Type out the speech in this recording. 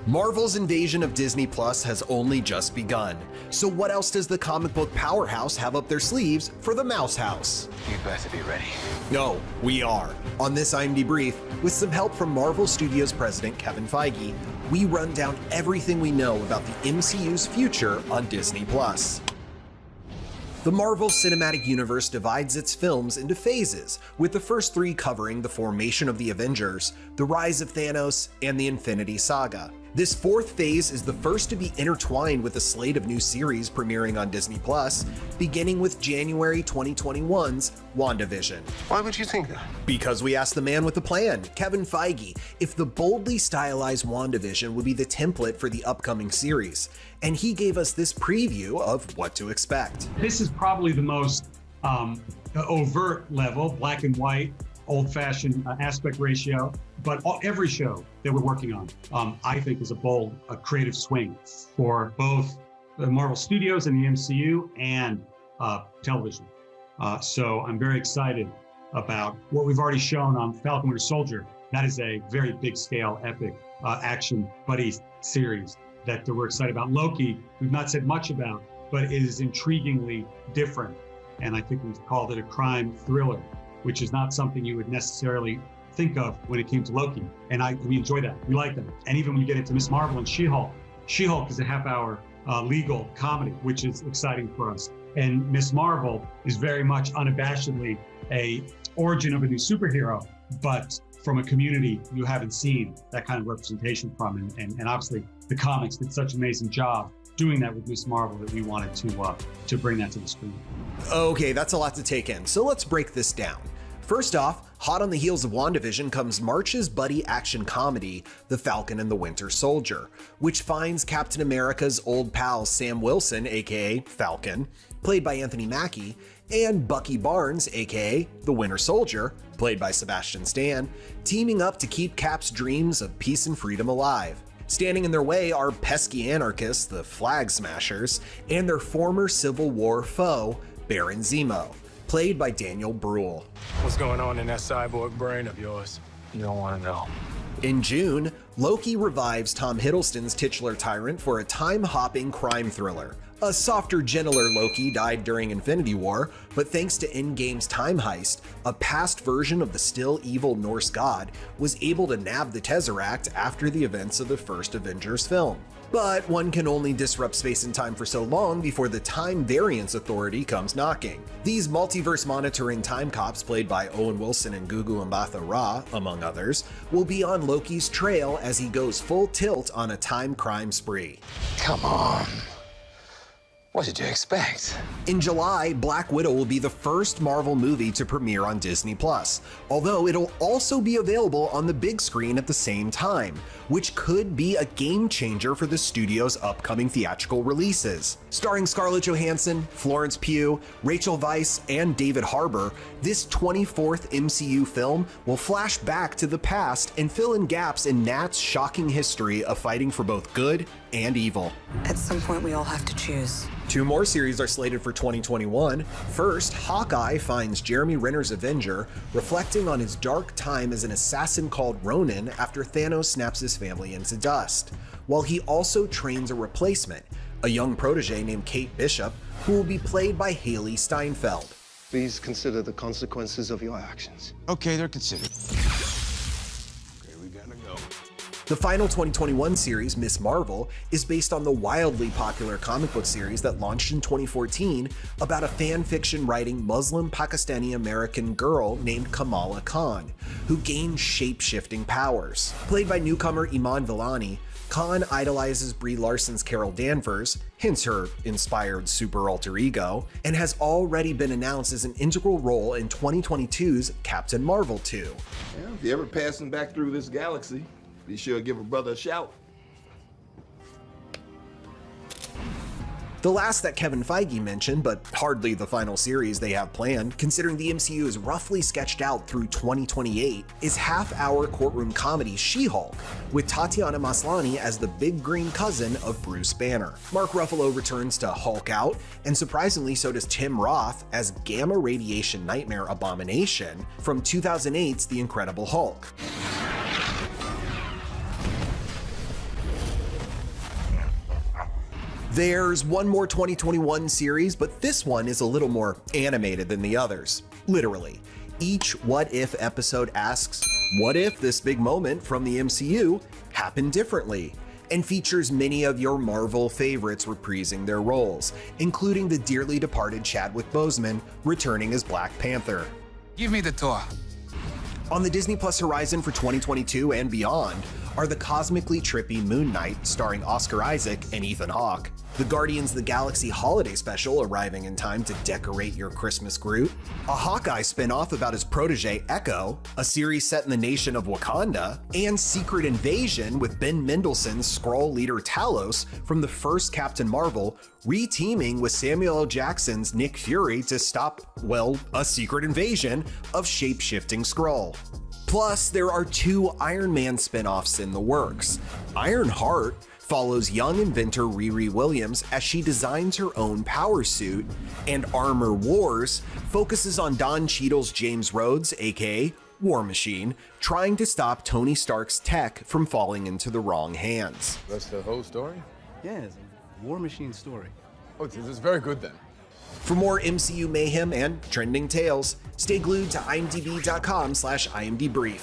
Marvel's invasion of Disney Plus has only just begun. So what else does the comic book powerhouse have up their sleeves for the Mouse House? You better be ready. No, we are. On this IMD Brief, with some help from Marvel Studios president Kevin Feige, we run down everything we know about the MCU's future on Disney Plus. The Marvel Cinematic Universe divides its films into phases, with the first three covering the formation of the Avengers, the rise of Thanos, and the Infinity Saga. This fourth phase is the first to be intertwined with a slate of new series premiering on Disney Plus, beginning with January 2021's WandaVision. Why would you think that? Because we asked the man with the plan, Kevin Feige, if the boldly stylized WandaVision would be the template for the upcoming series, and he gave us this preview of what to expect. This is probably the most overt level, black and white, old-fashioned aspect ratio, but every show that we're working on, I think is a bold, creative swing for both the Marvel Studios and the MCU and television. So I'm very excited about what we've already shown on Falcon Winter Soldier. That is a very big scale, epic action buddy series that we're excited about. Loki, we've not said much about, but it is intriguingly different. And I think we've called it a crime thriller, which is not something you would necessarily think of when it came to Loki. And we enjoy that, we like that. And even when you get into Miss Marvel and SheHulk, SheHulk is a half-hour legal comedy, which is exciting for us. And Miss Marvel is very much unabashedly a origin of a new superhero, but from a community you haven't seen that kind of representation from. And obviously the comics did such an amazing job doing that with Miss Marvel that we wanted to bring that to the screen. Okay, that's a lot to take in, so let's break this down. First off, hot on the heels of WandaVision comes March's buddy action comedy, The Falcon and the Winter Soldier, which finds Captain America's old pal Sam Wilson, aka Falcon, played by Anthony Mackie, and Bucky Barnes, aka the Winter Soldier, played by Sebastian Stan, teaming up to keep Cap's dreams of peace and freedom alive. Standing in their way are pesky anarchists, the Flag Smashers, and their former Civil War foe, Baron Zemo, played by Daniel Bruhl. What's going on in that cyborg brain of yours? You don't want to know. In June, Loki revives Tom Hiddleston's titular tyrant for a time-hopping crime thriller. A softer, gentler Loki died during Infinity War, but thanks to Endgame's time heist, a past version of the still evil Norse god was able to nab the Tesseract after the events of the first Avengers film. But one can only disrupt space and time for so long before the Time Variance Authority comes knocking. These multiverse monitoring time cops, played by Owen Wilson and Gugu Mbatha Raw, among others, will be on Loki's trail as he goes full tilt on a time crime spree. Come on. What did you expect? In July, Black Widow will be the first Marvel movie to premiere on Disney Plus, although it'll also be available on the big screen at the same time, which could be a game changer for the studio's upcoming theatrical releases. Starring Scarlett Johansson, Florence Pugh, Rachel Weisz, and David Harbour, this 24th MCU film will flash back to the past and fill in gaps in Nat's shocking history of fighting for both good and evil. At some point, we all have to choose. Two more series are slated for 2021. First, Hawkeye finds Jeremy Renner's Avenger, reflecting on his dark time as an assassin called Ronin after Thanos snaps his family into dust, while he also trains a replacement, a young protege named Kate Bishop, who will be played by Haley Steinfeld. Please consider the consequences of your actions. Okay, they're considered. Okay, we gotta go. The final 2021 series, Miss Marvel, is based on the wildly popular comic book series that launched in 2014 about a fan fiction writing Muslim Pakistani American girl named Kamala Khan, who gains shape-shifting powers. Played by newcomer Iman Vellani, Khan idolizes Brie Larson's Carol Danvers, hence her inspired super alter ego, and has already been announced as an integral role in 2022's Captain Marvel 2. Yeah, if you're ever passing back through this galaxy, be sure to give a brother a shout. The last that Kevin Feige mentioned, but hardly the final series they have planned, considering the MCU is roughly sketched out through 2028, is half-hour courtroom comedy She-Hulk, with Tatiana Maslany as the big green cousin of Bruce Banner. Mark Ruffalo returns to Hulk Out, and surprisingly so does Tim Roth as gamma radiation nightmare Abomination from 2008's The Incredible Hulk. There's one more 2021 series, but this one is a little more animated than the others. Literally. Each What If episode asks, what if this big moment from the MCU happened differently? And features many of your Marvel favorites reprising their roles, including the dearly departed Chadwick Boseman returning as Black Panther. Give me the tour. On the Disney Plus horizon for 2022 and beyond are the cosmically trippy Moon Knight starring Oscar Isaac and Ethan Hawke, the Guardians of the Galaxy holiday special arriving in time to decorate your Christmas Groot, a Hawkeye spinoff about his protege Echo, a series set in the nation of Wakanda, and Secret Invasion with Ben Mendelsohn's Skrull leader Talos from the first Captain Marvel re-teaming with Samuel L. Jackson's Nick Fury to stop, well, a secret invasion of shape-shifting Skrull. Plus, there are 2 Iron Man spin-offs in the works. Ironheart follows young inventor Riri Williams as she designs her own power suit, and Armor Wars focuses on Don Cheadle's James Rhodes, aka War Machine, trying to stop Tony Stark's tech from falling into the wrong hands. That's the whole story? Yeah, it's a War Machine story. Oh, this is very good then. For more MCU mayhem and trending tales, stay glued to imdb.com/imdbrief.